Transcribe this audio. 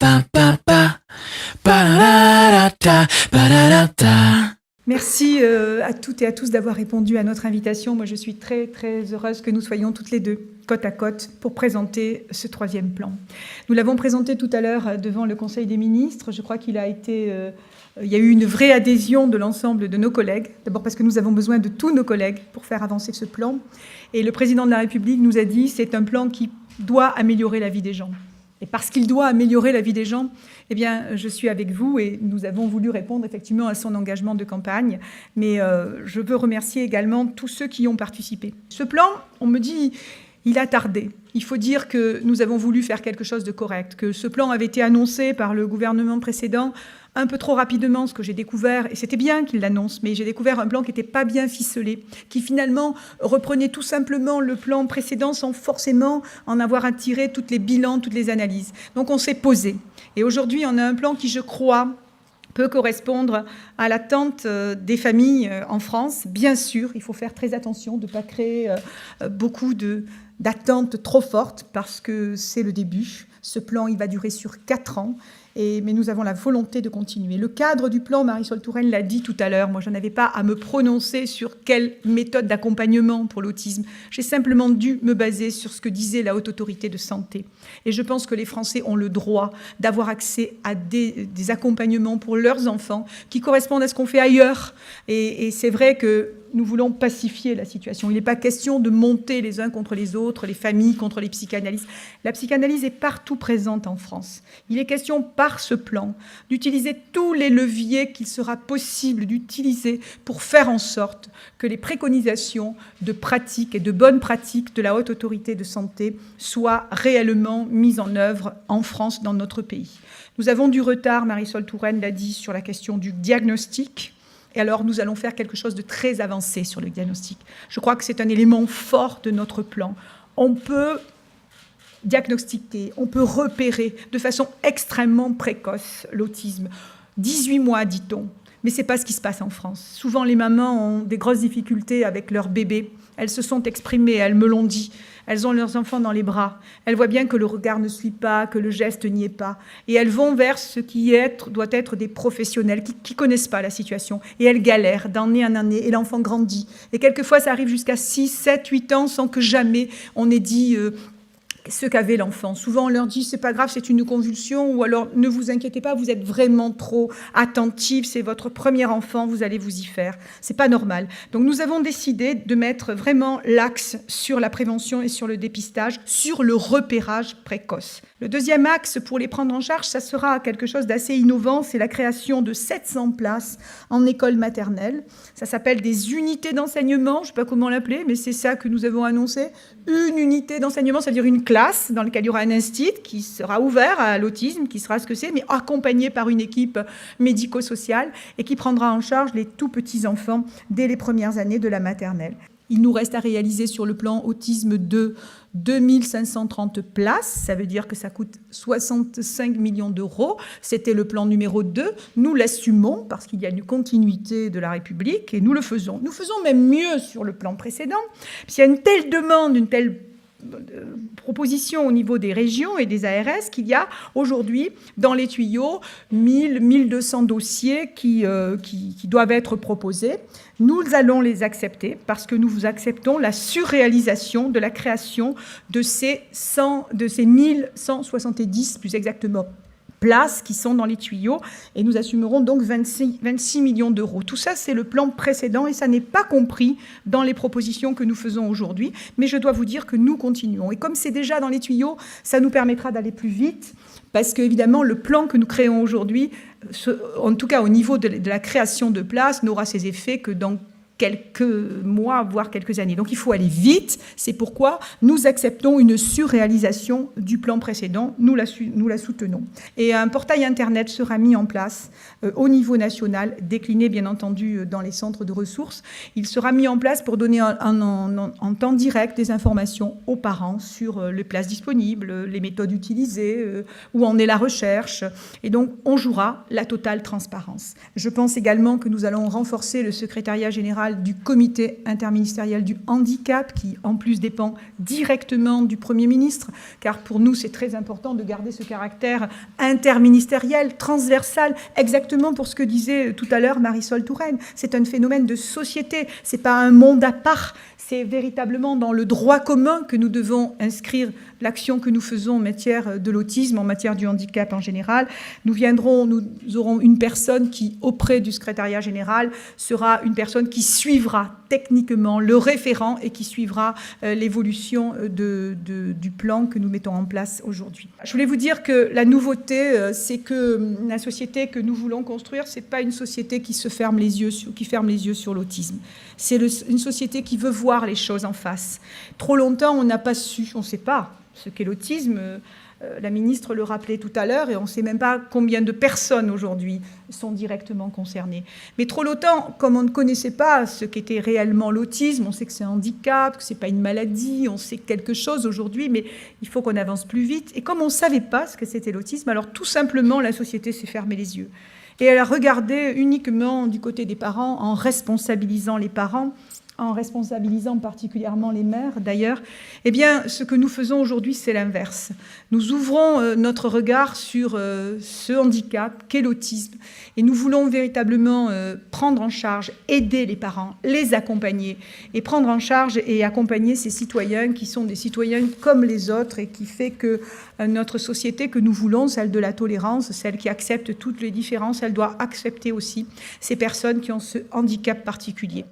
pa pa pa pa-da-da-da-da, pa-da-da-da. Merci à toutes et à tous d'avoir répondu à notre invitation. Moi, je suis très, très heureuse que nous soyons toutes les deux côte à côte pour présenter ce troisième plan. Nous l'avons présenté tout à l'heure devant le Conseil des ministres. Je crois qu'il a été... il y a eu une vraie adhésion de l'ensemble de nos collègues. D'abord parce que nous avons besoin de tous nos collègues pour faire avancer ce plan. Et le président de la République nous a dit que c'est un plan qui doit améliorer la vie des gens. Et parce qu'il doit améliorer la vie des gens, eh bien, je suis avec vous et nous avons voulu répondre effectivement à son engagement de campagne. Mais je veux remercier également tous ceux qui y ont participé. Ce plan, on me dit, il a tardé. Il faut dire que nous avons voulu faire quelque chose de correct, que ce plan avait été annoncé par le gouvernement précédent un peu trop rapidement, ce que j'ai découvert, et c'était bien qu'il l'annonce, mais j'ai découvert un plan qui n'était pas bien ficelé, qui finalement reprenait tout simplement le plan précédent sans forcément en avoir à tirer tous les bilans, toutes les analyses. Donc on s'est posé. Et aujourd'hui, on a un plan qui, je crois, peut correspondre à l'attente des familles en France. Bien sûr, il faut faire très attention de ne pas créer beaucoup d'attentes trop fortes, parce que c'est le début. Ce plan, il va durer sur 4 ans. Mais nous avons la volonté de continuer. Le cadre du plan, Marisol Touraine l'a dit tout à l'heure, moi je n'avais pas à me prononcer sur quelle méthode d'accompagnement pour l'autisme. J'ai simplement dû me baser sur ce que disait la Haute Autorité de Santé. Et je pense que les Français ont le droit d'avoir accès à des accompagnements pour leurs enfants qui correspondent à ce qu'on fait ailleurs. Et c'est vrai que nous voulons pacifier la situation. Il n'est pas question de monter les uns contre les autres, les familles contre les psychanalystes. La psychanalyse est partout présente en France. Il est question, par ce plan, d'utiliser tous les leviers qu'il sera possible d'utiliser pour faire en sorte que les préconisations de pratiques et de bonnes pratiques de la Haute Autorité de Santé soient réellement mises en œuvre en France, dans notre pays. Nous avons du retard, Marisol Touraine l'a dit, sur la question du diagnostic. Et alors, nous allons faire quelque chose de très avancé sur le diagnostic. Je crois que c'est un élément fort de notre plan. On peut diagnostiquer, on peut repérer de façon extrêmement précoce l'autisme. 18 mois, dit-on. Mais ce n'est pas ce qui se passe en France. Souvent, les mamans ont des grosses difficultés avec leur bébé. Elles se sont exprimées, elles me l'ont dit. Elles ont leurs enfants dans les bras. Elles voient bien que le regard ne suit pas, que le geste n'y est pas. Et elles vont vers ce qui doit être des professionnels qui ne connaissent pas la situation. Et elles galèrent d'année en année. Et l'enfant grandit. Et quelquefois, ça arrive jusqu'à 6, 7, 8 ans sans que jamais on ait dit ce qu'avait l'enfant. Souvent, on leur dit, c'est pas grave, c'est une convulsion, ou alors, ne vous inquiétez pas, vous êtes vraiment trop attentive, c'est votre premier enfant, vous allez vous y faire. C'est pas normal. Donc, nous avons décidé de mettre vraiment l'axe sur la prévention et sur le dépistage, sur le repérage précoce. Le deuxième axe, pour les prendre en charge, ça sera quelque chose d'assez innovant, c'est la création de 700 places en école maternelle. Ça s'appelle des unités d'enseignement, je ne sais pas comment l'appeler, mais c'est ça que nous avons annoncé. Une unité d'enseignement, c'est-à-dire une classe dans laquelle il y aura un institut qui sera ouvert à l'autisme, qui sera ce que c'est, mais accompagné par une équipe médico-sociale et qui prendra en charge les tout petits enfants dès les premières années de la maternelle. Il nous reste à réaliser sur le plan autisme 2 2530 places, ça veut dire que ça coûte 65 millions d'euros. C'était le plan numéro 2. Nous l'assumons parce qu'il y a une continuité de la République et nous le faisons. Nous faisons même mieux sur le plan précédent. S'il y a une telle demande, une telle proposition au niveau des régions et des ARS qu'il y a aujourd'hui dans les tuyaux 1200 dossiers qui doivent être proposés. Nous allons les accepter parce que nous vous acceptons la surréalisation de la création de ces 1170 plus exactement places qui sont dans les tuyaux et nous assumerons donc 26 millions d'euros. Tout ça, c'est le plan précédent et ça n'est pas compris dans les propositions que nous faisons aujourd'hui. Mais je dois vous dire que nous continuons. Et comme c'est déjà dans les tuyaux, ça nous permettra d'aller plus vite parce qu'évidemment, le plan que nous créons aujourd'hui, en tout cas au niveau de la création de places, n'aura ses effets que dans quelques mois, voire quelques années. Donc il faut aller vite, c'est pourquoi nous acceptons une surréalisation du plan précédent, nous la soutenons. Et un portail Internet sera mis en place au niveau national, décliné bien entendu dans les centres de ressources. Il sera mis en place pour donner en temps direct des informations aux parents sur les places disponibles, les méthodes utilisées, où en est la recherche. Et donc on jouera la totale transparence. Je pense également que nous allons renforcer le secrétariat général général du comité interministériel du handicap, qui en plus dépend directement du Premier ministre, car pour nous c'est très important de garder ce caractère interministériel, transversal, exactement pour ce que disait tout à l'heure Marisol Touraine. C'est un phénomène de société, c'est pas un monde à part, c'est véritablement dans le droit commun que nous devons inscrire l'action que nous faisons en matière de l'autisme, en matière du handicap en général. Nous aurons une personne qui, auprès du secrétariat général, sera une personne qui suivra techniquement le référent et qui suivra l'évolution du plan que nous mettons en place aujourd'hui. Je voulais vous dire que la nouveauté, c'est que la société que nous voulons construire, c'est pas une société qui ferme les yeux sur l'autisme. C'est une société qui veut voir les choses en face. Trop longtemps, on n'a pas su, on ne sait pas ce qu'est l'autisme. La ministre le rappelait tout à l'heure et on ne sait même pas combien de personnes aujourd'hui sont directement concernées. Mais trop longtemps, comme on ne connaissait pas ce qu'était réellement l'autisme, on sait que c'est un handicap, que ce n'est pas une maladie, on sait quelque chose aujourd'hui, mais il faut qu'on avance plus vite. Et comme on ne savait pas ce que c'était l'autisme, alors tout simplement la société s'est fermée les yeux. Et elle a regardé uniquement du côté des parents, en responsabilisant les parents, en responsabilisant particulièrement les mères d'ailleurs. Eh bien, ce que nous faisons aujourd'hui, c'est l'inverse. Nous ouvrons notre regard sur ce handicap qu'est l'autisme et nous voulons véritablement prendre en charge, aider les parents, les accompagner et prendre en charge et accompagner ces citoyens qui sont des citoyens comme les autres et qui fait que notre société que nous voulons, celle de la tolérance, celle qui accepte toutes les différences, elle doit accepter aussi ces personnes qui ont ce handicap particulier.